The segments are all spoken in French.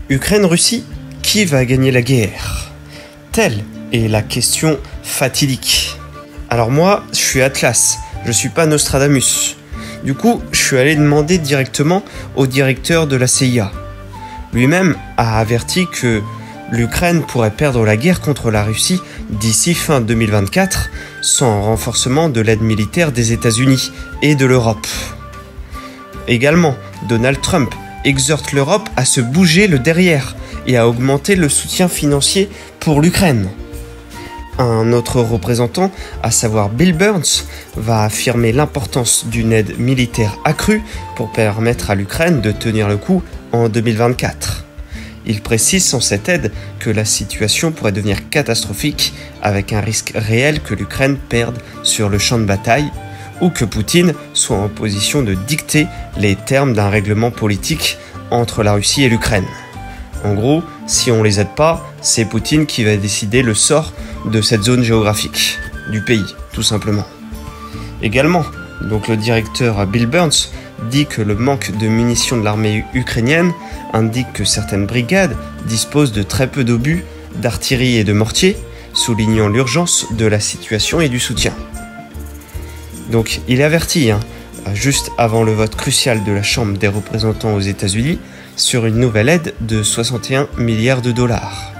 Ukraine-Russie, qui va gagner la guerre? Telle est la question fatidique. Alors moi, je suis Atlas, je suis pas Nostradamus. Du coup, je suis allé demander directement au directeur de la CIA. Lui-même a averti que l'Ukraine pourrait perdre la guerre contre la Russie d'ici fin 2024 sans renforcement de l'aide militaire des États-Unis et de l'Europe. Également, Donald Trump exhorte l'Europe à se bouger le derrière et à augmenter le soutien financier pour l'Ukraine. Un autre représentant, à savoir Bill Burns, va affirmer l'importance d'une aide militaire accrue pour permettre à l'Ukraine de tenir le coup en 2024. Il précise sans cette aide que la situation pourrait devenir catastrophique avec un risque réel que l'Ukraine perde sur le champ de bataille ou que Poutine soit en position de dicter les termes d'un règlement politique entre la Russie et l'Ukraine. En gros, si on les aide pas, c'est Poutine qui va décider le sort de cette zone géographique, du pays, tout simplement. Également, donc le directeur Bill Burns dit que le manque de munitions de l'armée ukrainienne indique que certaines brigades disposent de très peu d'obus, d'artillerie et de mortiers, soulignant l'urgence de la situation et du soutien. Donc il avertit, juste avant le vote crucial de la Chambre des représentants aux États-Unis, sur une nouvelle aide de 61 milliards de dollars.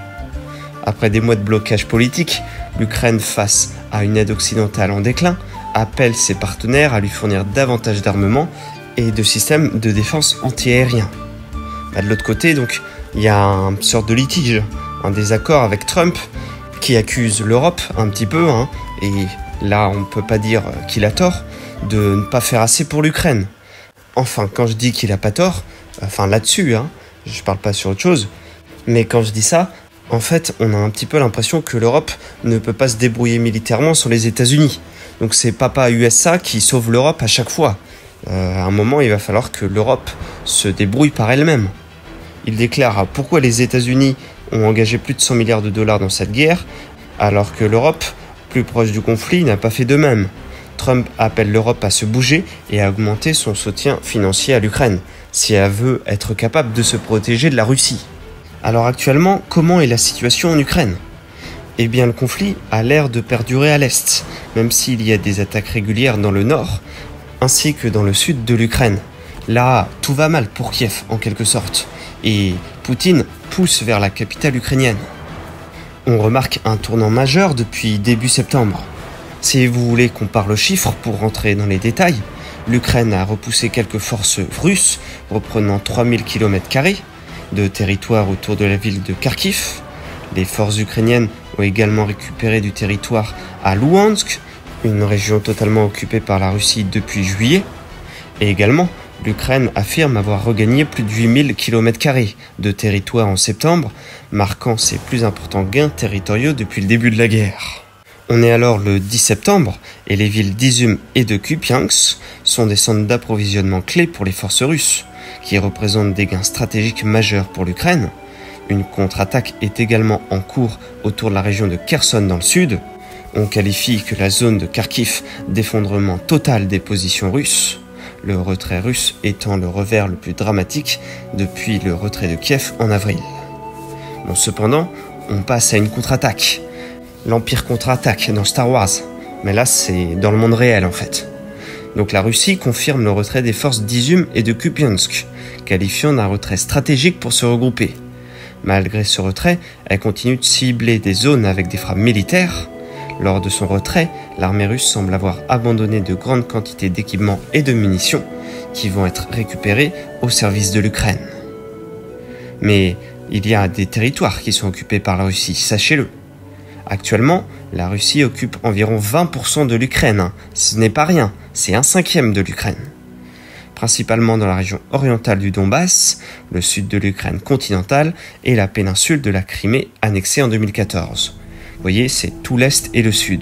Après des mois de blocage politique, l'Ukraine, face à une aide occidentale en déclin, appelle ses partenaires à lui fournir davantage d'armement et de systèmes de défense antiaérien. De l'autre côté, donc, il y a une sorte de litige, un désaccord avec Trump qui accuse l'Europe un petit peu, et là on ne peut pas dire qu'il a tort, de ne pas faire assez pour l'Ukraine. Enfin, quand je dis qu'il a pas tort, là-dessus, je parle pas sur autre chose, mais quand je dis ça, en fait, on a un petit peu l'impression que l'Europe ne peut pas se débrouiller militairement sans les États-Unis. Donc c'est papa USA qui sauve l'Europe à chaque fois. À un moment, il va falloir que l'Europe se débrouille par elle-même. Il déclare pourquoi les États-Unis ont engagé plus de 100 milliards de dollars dans cette guerre, alors que l'Europe, plus proche du conflit, n'a pas fait de même. Trump appelle l'Europe à se bouger et à augmenter son soutien financier à l'Ukraine, si elle veut être capable de se protéger de la Russie. Alors actuellement, comment est la situation en Ukraine ? Eh bien, le conflit a l'air de perdurer à l'est, même s'il y a des attaques régulières dans le nord, ainsi que dans le sud de l'Ukraine. Là, tout va mal pour Kiev, en quelque sorte, et Poutine pousse vers la capitale ukrainienne. On remarque un tournant majeur depuis début septembre. Si vous voulez qu'on parle chiffres pour rentrer dans les détails, l'Ukraine a repoussé quelques forces russes, reprenant 3000 km² de territoire autour de la ville de Kharkiv. Les forces ukrainiennes ont également récupéré du territoire à Louhansk, une région totalement occupée par la Russie depuis juillet. Et également, l'Ukraine affirme avoir regagné plus de 8000 km² de territoire en septembre, marquant ses plus importants gains territoriaux depuis le début de la guerre. On est alors le 10 septembre et les villes d'Izum et de Kupiansk sont des centres d'approvisionnement clés pour les forces russes, qui représentent des gains stratégiques majeurs pour l'Ukraine. Une contre-attaque est également en cours autour de la région de Kherson dans le sud. On qualifie que la zone de Kharkiv d'effondrement total des positions russes, le retrait russe étant le revers le plus dramatique depuis le retrait de Kiev en avril. Cependant, on passe à une contre-attaque. L'Empire contre-attaque dans Star Wars, mais là c'est dans le monde réel en fait. Donc la Russie confirme le retrait des forces d'Izum et de Kupiansk, qualifiant d'un retrait stratégique pour se regrouper. Malgré ce retrait, elle continue de cibler des zones avec des frappes militaires. Lors de son retrait, l'armée russe semble avoir abandonné de grandes quantités d'équipements et de munitions qui vont être récupérés au service de l'Ukraine. Mais il y a des territoires qui sont occupés par la Russie, sachez-le. Actuellement, la Russie occupe environ 20% de l'Ukraine. Ce n'est pas rien, c'est 1/5 de l'Ukraine. Principalement dans la région orientale du Donbass, le sud de l'Ukraine continentale et la péninsule de la Crimée annexée en 2014. Vous voyez, c'est tout l'est et le sud.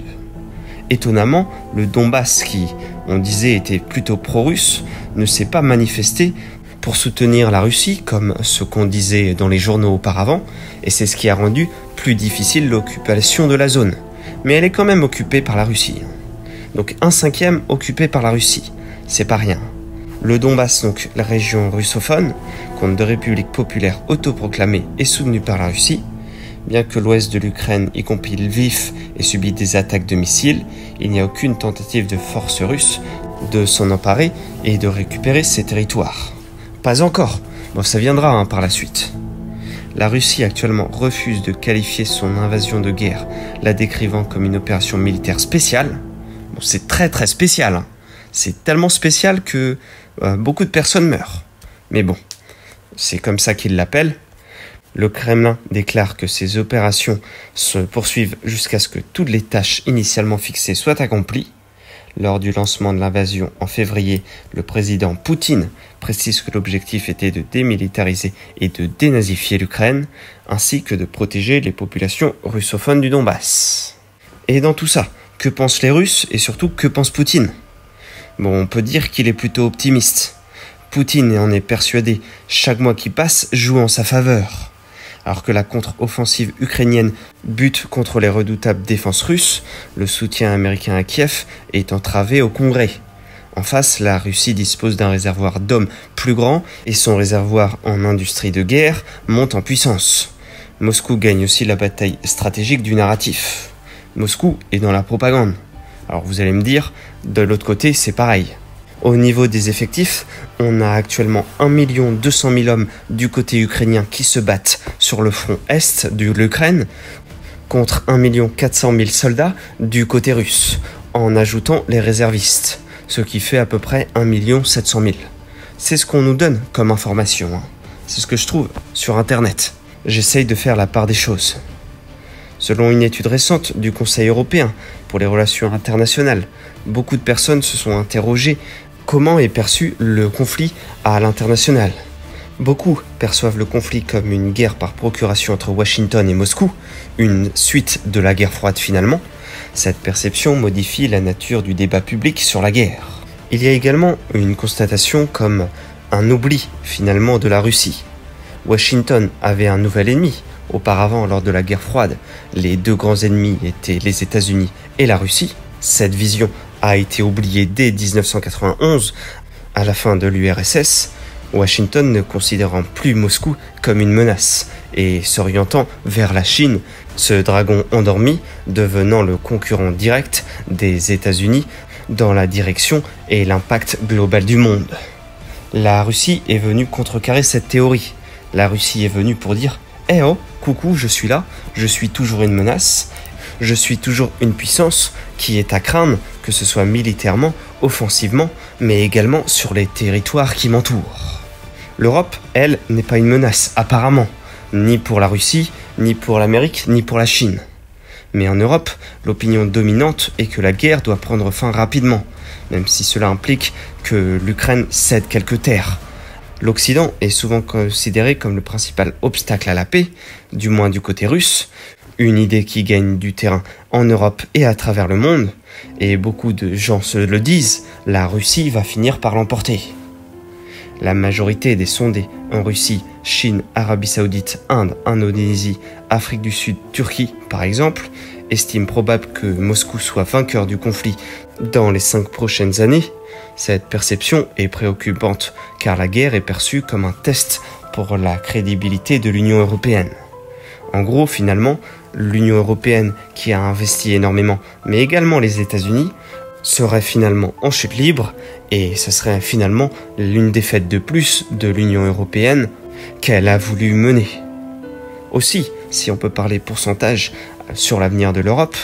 Étonnamment, le Donbass, qui, on disait, était plutôt pro-russe, ne s'est pas manifesté pour soutenir la Russie, comme ce qu'on disait dans les journaux auparavant, et c'est ce qui a rendu plus difficile l'occupation de la zone. Mais elle est quand même occupée par la Russie. Donc 1/5 occupé par la Russie, c'est pas rien. Le Donbass, donc la région russophone, compte 2 républiques populaires autoproclamées et soutenues par la Russie. Bien que l'ouest de l'Ukraine, y compris Lviv, ait subi des attaques de missiles, il n'y a aucune tentative de force russe de s'en emparer et de récupérer ces territoires. Pas encore, bon ça viendra par la suite. La Russie actuellement refuse de qualifier son invasion de guerre, la décrivant comme une opération militaire spéciale. Bon, c'est très très spécial, c'est tellement spécial que beaucoup de personnes meurent. Mais bon, c'est comme ça qu'ils l'appellent. Le Kremlin déclare que ces opérations se poursuivent jusqu'à ce que toutes les tâches initialement fixées soient accomplies. Lors du lancement de l'invasion en février, le président Poutine précise que l'objectif était de démilitariser et de dénazifier l'Ukraine, ainsi que de protéger les populations russophones du Donbass. Et dans tout ça, que pensent les Russes et surtout que pense Poutine ? Bon, on peut dire qu'il est plutôt optimiste. Poutine en est persuadé, chaque mois qui passe joue en sa faveur. Alors que la contre-offensive ukrainienne bute contre les redoutables défenses russes, le soutien américain à Kiev est entravé au Congrès. En face, la Russie dispose d'un réservoir d'hommes plus grand et son réservoir en industrie de guerre monte en puissance. Moscou gagne aussi la bataille stratégique du narratif. Moscou est dans la propagande. Alors vous allez me dire, de l'autre côté, c'est pareil. Au niveau des effectifs, on a actuellement 1 200 000 hommes du côté ukrainien qui se battent sur le front est de l'Ukraine contre 1 400 000 soldats du côté russe, en ajoutant les réservistes, ce qui fait à peu près 1 700 000. C'est ce qu'on nous donne comme information. C'est ce que je trouve sur Internet. J'essaye de faire la part des choses. Selon une étude récente du Conseil européen pour les relations internationales, beaucoup de personnes se sont interrogées comment est perçu le conflit à l'international. Beaucoup perçoivent le conflit comme une guerre par procuration entre Washington et Moscou, une suite de la guerre froide finalement. Cette perception modifie la nature du débat public sur la guerre. Il y a également une constatation comme un oubli finalement de la Russie. Washington avait un nouvel ennemi. Auparavant, lors de la guerre froide, les 2 grands ennemis étaient les États-Unis et la Russie. Cette vision a été oubliée dès 1991, à la fin de l'URSS, Washington ne considérant plus Moscou comme une menace et s'orientant vers la Chine, ce dragon endormi devenant le concurrent direct des États-Unis dans la direction et l'impact global du monde. La Russie est venue contrecarrer cette théorie. La Russie est venue pour dire « Eh oh, coucou, je suis là, je suis toujours une menace ». Je suis toujours une puissance qui est à craindre, que ce soit militairement, offensivement, mais également sur les territoires qui m'entourent. L'Europe, elle, n'est pas une menace, apparemment, ni pour la Russie, ni pour l'Amérique, ni pour la Chine. Mais en Europe, l'opinion dominante est que la guerre doit prendre fin rapidement, même si cela implique que l'Ukraine cède quelques terres. L'Occident est souvent considéré comme le principal obstacle à la paix, du moins du côté russe, une idée qui gagne du terrain en Europe et à travers le monde, et beaucoup de gens se le disent, la Russie va finir par l'emporter. La majorité des sondés en Russie, Chine, Arabie Saoudite, Inde, Indonésie, Afrique du Sud, Turquie par exemple, estiment probable que Moscou soit vainqueur du conflit dans les 5 prochaines années. Cette perception est préoccupante car la guerre est perçue comme un test pour la crédibilité de l'Union européenne. En gros, finalement, l'Union européenne, qui a investi énormément, mais également les États-Unis, serait finalement en chute libre, et ce serait finalement l'une des fêtes de plus de l'Union européenne qu'elle a voulu mener. Aussi, si on peut parler pourcentage sur l'avenir de l'Europe,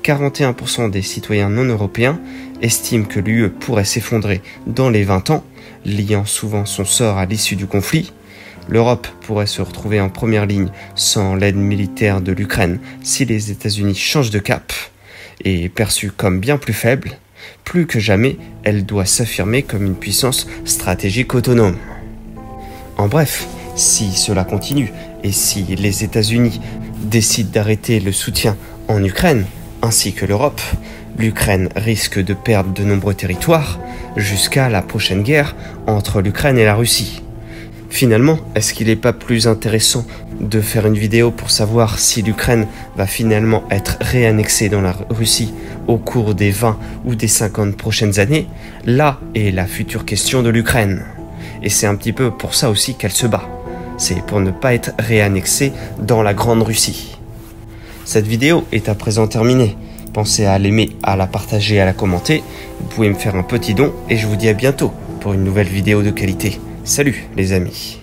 41% des citoyens non européens estiment que l'UE pourrait s'effondrer dans les 20 ans, liant souvent son sort à l'issue du conflit. L'Europe pourrait se retrouver en première ligne sans l'aide militaire de l'Ukraine si les États-Unis changent de cap et est perçue comme bien plus faible. Plus que jamais, elle doit s'affirmer comme une puissance stratégique autonome. En bref, si cela continue et si les États-Unis décident d'arrêter le soutien en Ukraine, ainsi que l'Europe, l'Ukraine risque de perdre de nombreux territoires jusqu'à la prochaine guerre entre l'Ukraine et la Russie. Finalement, est-ce qu'il n'est pas plus intéressant de faire une vidéo pour savoir si l'Ukraine va finalement être réannexée dans la Russie au cours des 20 ou des 50 prochaines années? Là est la future question de l'Ukraine. Et c'est un petit peu pour ça aussi qu'elle se bat. C'est pour ne pas être réannexée dans la Grande Russie. Cette vidéo est à présent terminée. Pensez à l'aimer, à la partager, à la commenter. Vous pouvez me faire un petit don et je vous dis à bientôt pour une nouvelle vidéo de qualité. Salut les amis.